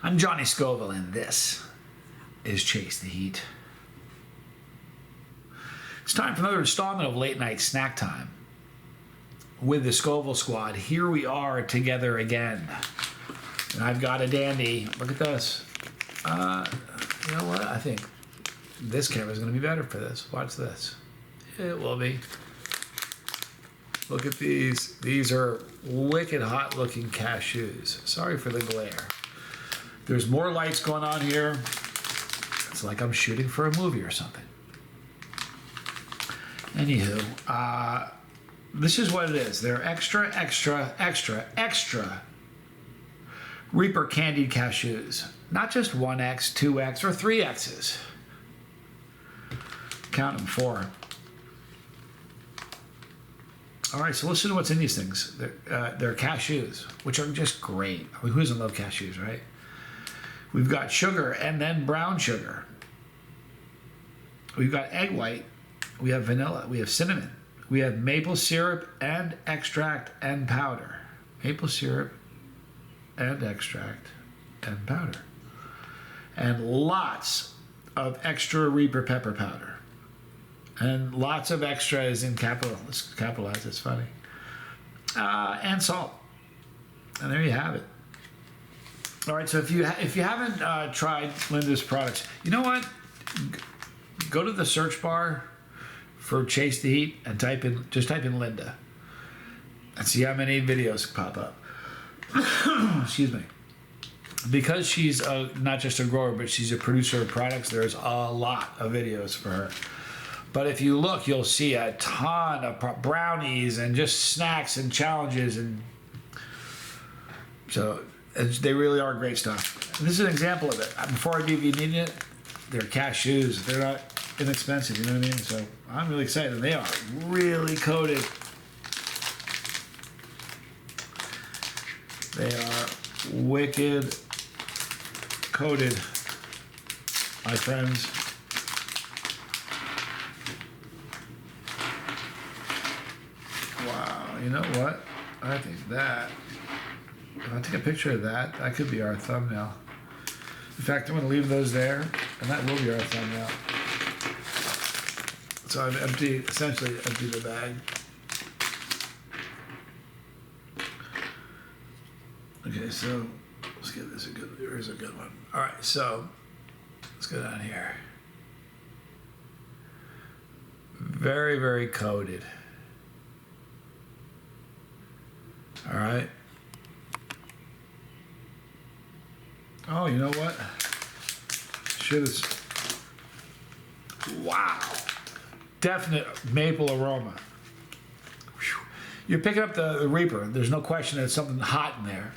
I'm Johnny Scoville, and this is Chase the Heat. It's time for another installment of Late Night Snack Time with the Scoville Squad. Here we are together again. And I've got a dandy. Look at this. You know what? I think this camera is going to be better for this. Watch this. It will be. Look at these. These are wicked hot looking cashews. Sorry for the glare. There's more lights going on here. It's like I'm shooting for a movie or something. Anywho, this is what it is. They're extra Reaper Candied Cashews. Not just 1X, 2X, or 3Xs. Count them, 4. All right, so listen to what's in these things. They're cashews, which are just great. I mean, who doesn't love cashews, right? We've got sugar and then brown sugar. We've got egg white. We have vanilla. We have cinnamon. We have maple syrup and extract and powder. Maple syrup and extract and powder. And lots of extra Reaper pepper powder. And lots of extra is in capital. Let's capitalize, it's funny. And salt. And there you have it. All right, so if you haven't tried Linda's products, you know what? Go to the search bar for Chase the Heat and type in Linda and see how many videos pop up. Excuse me. Because she's not just a grower, but she's a producer of products, there's a lot of videos for her. But if you look, you'll see a ton of brownies and just snacks and challenges, and so they really are great stuff. And this is an example of it. Before I leave you needing it, they're cashews. They're not inexpensive, you know what I mean? So I'm really excited. They are really coated. They are wicked coated, my friends. Wow, you know what? I think that, if I take a picture of that, that could be our thumbnail. In fact, I'm going to leave those there, and that will be our thumbnail. So I've essentially emptied the bag. Okay, so let's give this a good, here's a good one. All right, so let's go down here. Very, very coated. All right. Oh, you know what? Wow. Definite maple aroma. Whew. You're picking up the Reaper. There's no question there's something hot in there.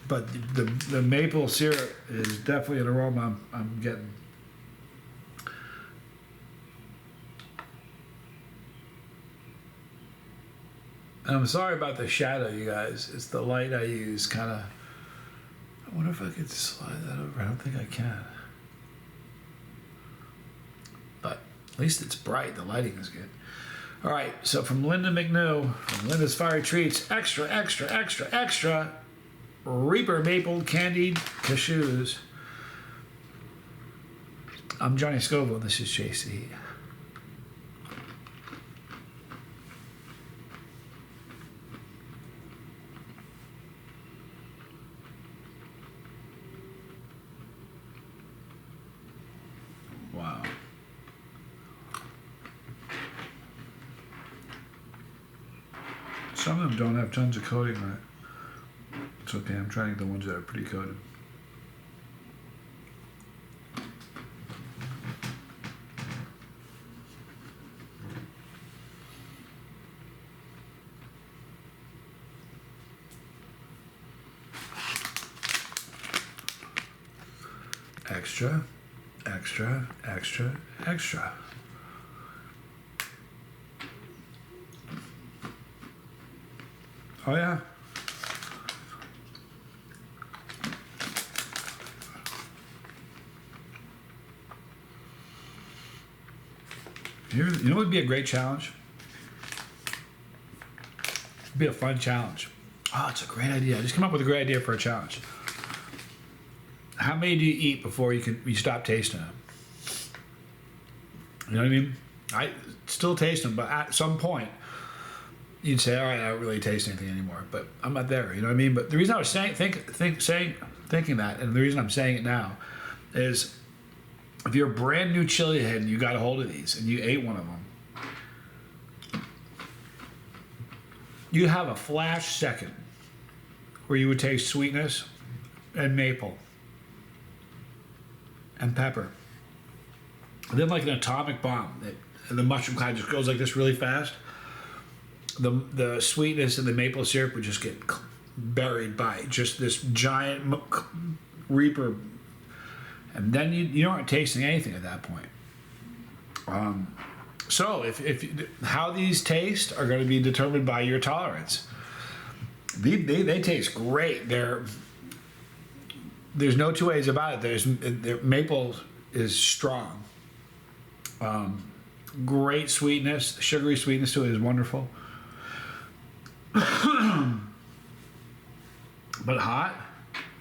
But the maple syrup is definitely an aroma I'm getting. And I'm sorry about the shadow, you guys. It's the light I use, kind of. I wonder if I could slide that over. I don't think I can. But at least it's bright. The lighting is good. All right, so from Linda McNew, from Linda's Fiery Treats, extra Reaper Maple Candied Cashews. I'm Johnny Scoville, and this is Chase the Heat. Wow. Some of them don't have tons of coating on it. It's okay, I'm trying the ones that are pretty coated. Extra. Oh yeah. You know what would be a great challenge? It'd be a fun challenge. Oh, it's a great idea. I just came up with a great idea for a challenge. how many do you eat before you stop tasting them? You know what I mean? I still taste them, but at some point, you'd say, all right, I don't really taste anything anymore. But I'm not there, you know what I mean? But the reason I was thinking that, and the reason I'm saying it now, is if you're a brand new chili head and you got a hold of these and you ate one of them, you have a flash second where you would taste sweetness and maple and pepper. And then like an atomic bomb, the mushroom kind just goes like this really fast. The sweetness and the maple syrup would just get buried by just this giant Reaper, and then you aren't tasting anything at that point. So if how these taste are going to be determined by your tolerance. They taste great. There's no two ways about it. Maple is strong. Great sweetness, sugary sweetness to it is wonderful. But hot,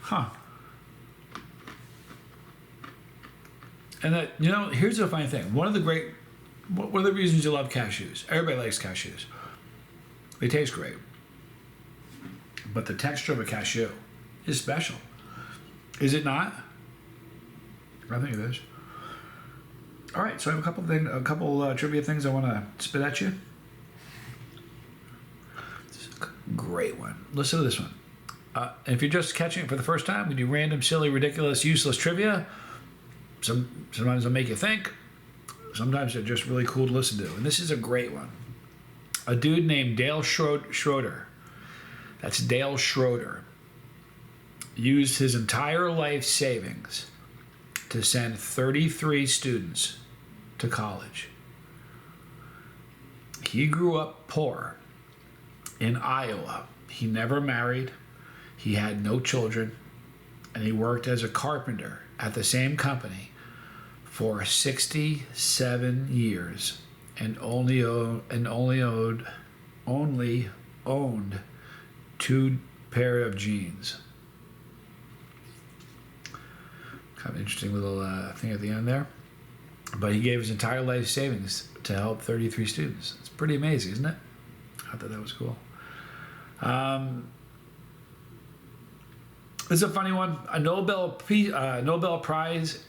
huh? And that, here's the funny thing. One of the reasons you love cashews. Everybody likes cashews. They taste great. But the texture of a cashew is special. Is it not? I think it is. All right, so I have a couple trivia things I want to spit at you. This is a great one. Listen to this one. If you're just catching it for the first time, we do random, silly, ridiculous, useless trivia. Sometimes they'll make you think. Sometimes they're just really cool to listen to. And this is a great one. A dude named Dale Schroeder, that's Dale Schroeder, used his entire life savings to send 33 students to college. He grew up poor in Iowa. He never married. He had no children. And he worked as a carpenter at the same company for 67 years and only owned 2 pair of jeans. Kind of interesting little thing at the end there. But he gave his entire life savings to help 33 students. It's pretty amazing, isn't it? I thought that was cool. This is a funny one. A Nobel Prize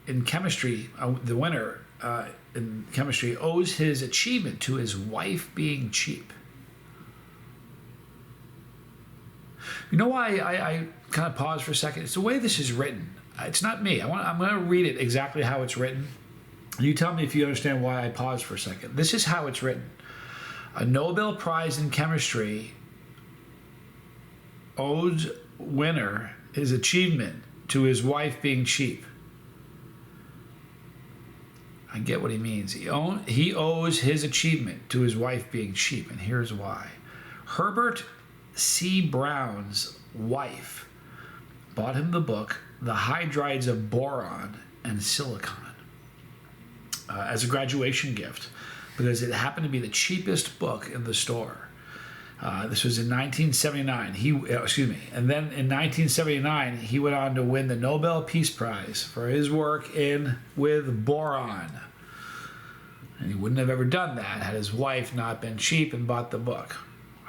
in chemistry, the winner in chemistry, owes his achievement to his wife being cheap. You know why I kind of pause for a second? It's the way this is written. It's not me. I'm going to read it exactly how it's written. You tell me if you understand why I paused for a second. This is how it's written. A Nobel Prize in chemistry owes winner his achievement to his wife being cheap. I get what he means. He owes his achievement to his wife being cheap, and here's why. Herbert C. Brown's wife bought him the book The Hydrides of Boron and Silicon as a graduation gift because it happened to be the cheapest book in the store. This was in 1979. And then in 1979, he went on to win the Nobel Peace Prize for his work with boron. And he wouldn't have ever done that had his wife not been cheap and bought the book.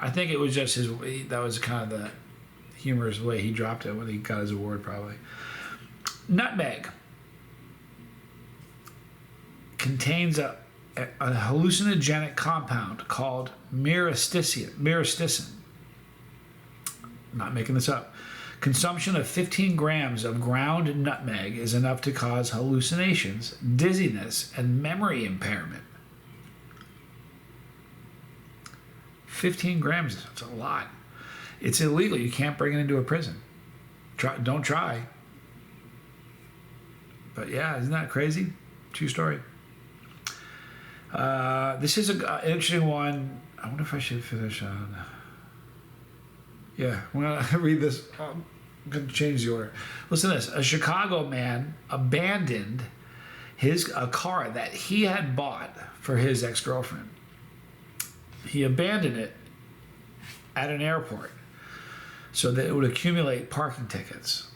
I think it was just that was kind of the humorous way he dropped it when he got his award, probably. Nutmeg contains a hallucinogenic compound called myristicin. I'm not making this up. Consumption of 15 grams of ground nutmeg is enough to cause hallucinations, dizziness, and memory impairment. 15 grams, that's a lot. It's illegal. You can't bring it into a prison. Don't try. But yeah, isn't that crazy? True story. This is an interesting one. I wonder if I should finish on. Yeah, when I read this, I'm going to change the order. Listen to this. A Chicago man abandoned a car that he had bought for his ex-girlfriend. He abandoned it at an airport so that it would accumulate parking tickets.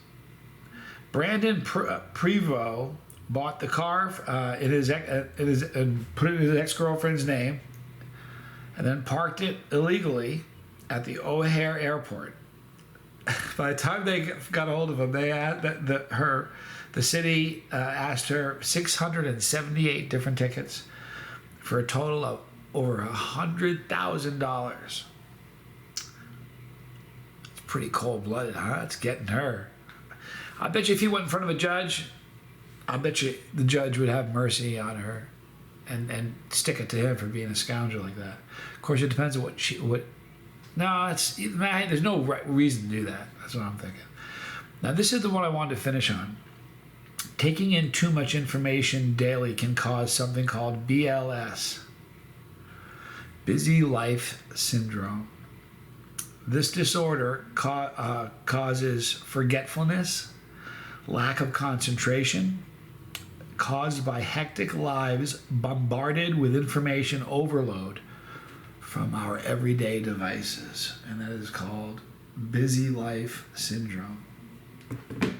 Brandon Prevost bought the car and put it in his ex-girlfriend's name, and then parked it illegally at the O'Hare Airport. By the time they got a hold of him, they had the city asked her 678 different tickets for a total of over $100,000. It's pretty cold-blooded, huh? It's getting her. I bet you if he went in front of a judge, I bet you the judge would have mercy on her and stick it to him for being a scoundrel like that. Of course, it depends on what. No, there's no reason to do that. That's what I'm thinking. Now, this is the one I wanted to finish on. Taking in too much information daily can cause something called BLS, busy life syndrome. This disorder causes forgetfulness, lack of concentration, caused by hectic lives bombarded with information overload from our everyday devices. And that is called busy life syndrome. Isn't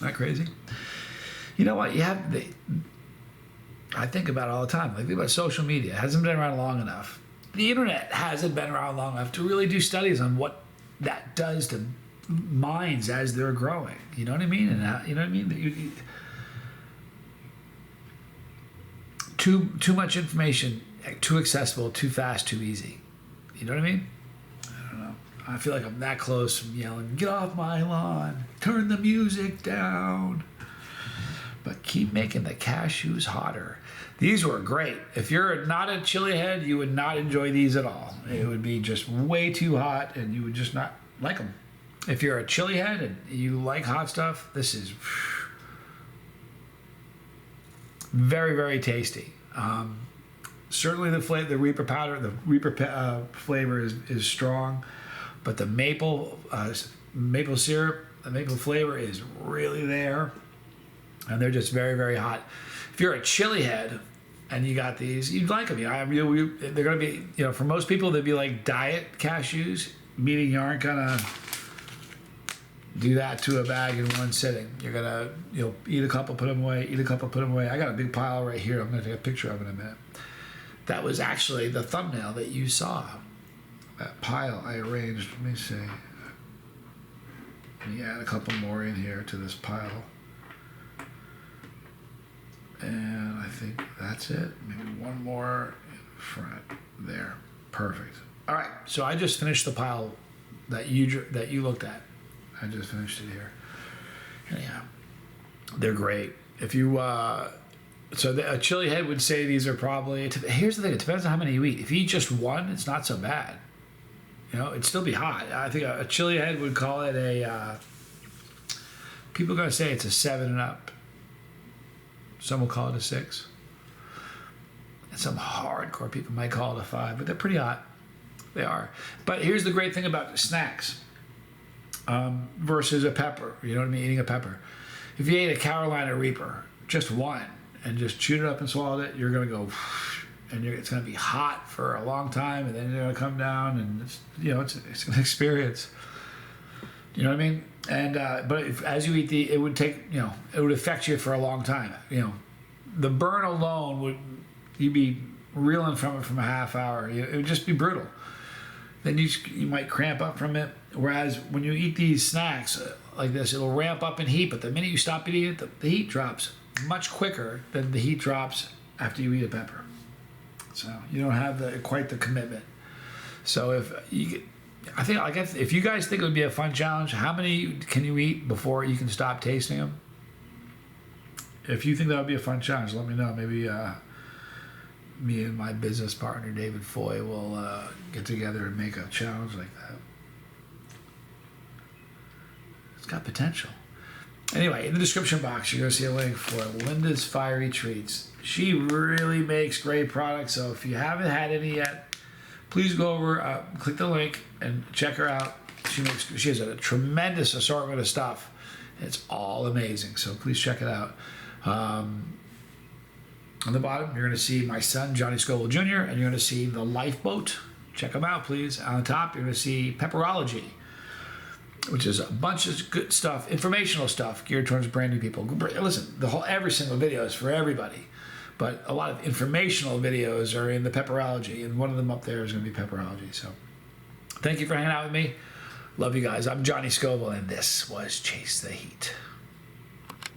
that crazy? You know what? I think about it all the time. Like, think about social media. It hasn't been around long enough. The internet hasn't been around long enough to really do studies on what that does to minds as they're growing. You know what I mean? And you know what I mean? Too much information, too accessible, too fast, too easy. You know what I mean? I don't know. I feel like I'm that close from yelling, "Get off my lawn, turn the music down." But keep making the cashews hotter. These were great. If you're not a chili head, you would not enjoy these at all. It would be just way too hot, and you would just not like them. If you're a chili head and you like hot stuff, this is very, very tasty. Certainly the Reaper powder, the Reaper flavor is strong, but the maple syrup, the maple flavor is really there, and they're just very, very hot. If you're a chili head and you got these, you'd like them. They're going to be, for most people, they'd be like diet cashews, meaning you aren't going to do that to a bag in one sitting. You're going to, eat a couple, put them away, eat a couple, put them away. I got a big pile right here. I'm going to take a picture of it in a minute. That was actually the thumbnail that you saw. That pile I arranged. Let me see. Let me add a couple more in here to this pile. And I think that's it. Maybe one more in front there. Perfect. All right. So I just finished the pile that you looked at. I just finished it here. Anyhow, they're great. If you a chili head would say these are probably. Here's the thing. It depends on how many you eat. If you eat just one, it's not so bad. It'd still be hot. I think a chili head would call it a. People are gonna say it's a 7 and up. Some will call it a 6. And some hardcore people might call it a 5, but they're pretty hot. They are. But here's the great thing about snacks versus a pepper. You know what I mean? Eating a pepper. If you ate a Carolina Reaper, just one, and just chewed it up and swallowed it, you're going to go, and it's going to be hot for a long time, and then you're going to come down, and it's an experience. You know what I mean? And but as you eat it would take, it would affect you for a long time. The burn alone you'd be reeling from it from a half hour. It would just be brutal. Then you might cramp up from it. Whereas when you eat these snacks like this, it'll ramp up in heat. But the minute you stop eating it, the heat drops much quicker than the heat drops after you eat a pepper. So you don't have quite the commitment. So I guess if you guys think it would be a fun challenge, how many can you eat before you can stop tasting them? If you think that would be a fun challenge, let me know. Maybe me and my business partner, David Foy, will get together and make a challenge like that. It's got potential. Anyway, in the description box, you're going to see a link for Linda's Fiery Treats. She really makes great products, so if you haven't had any yet, please go over, click the link, and check her out. She has a tremendous assortment of stuff. It's all amazing, so please check it out. On the bottom, you're going to see my son, Johnny Scoville Jr., and you're going to see the Lifeboat. Check them out, please. On the top, you're going to see Pepperology. which is a bunch of good stuff, informational stuff geared towards brand new people. Listen, every single video is for everybody, but a lot of informational videos are in the pepperology, and one of them up there is going to be pepperology. So thank you for hanging out with me. Love you guys. I'm Johnny Scoble, and this was Chase the Heat.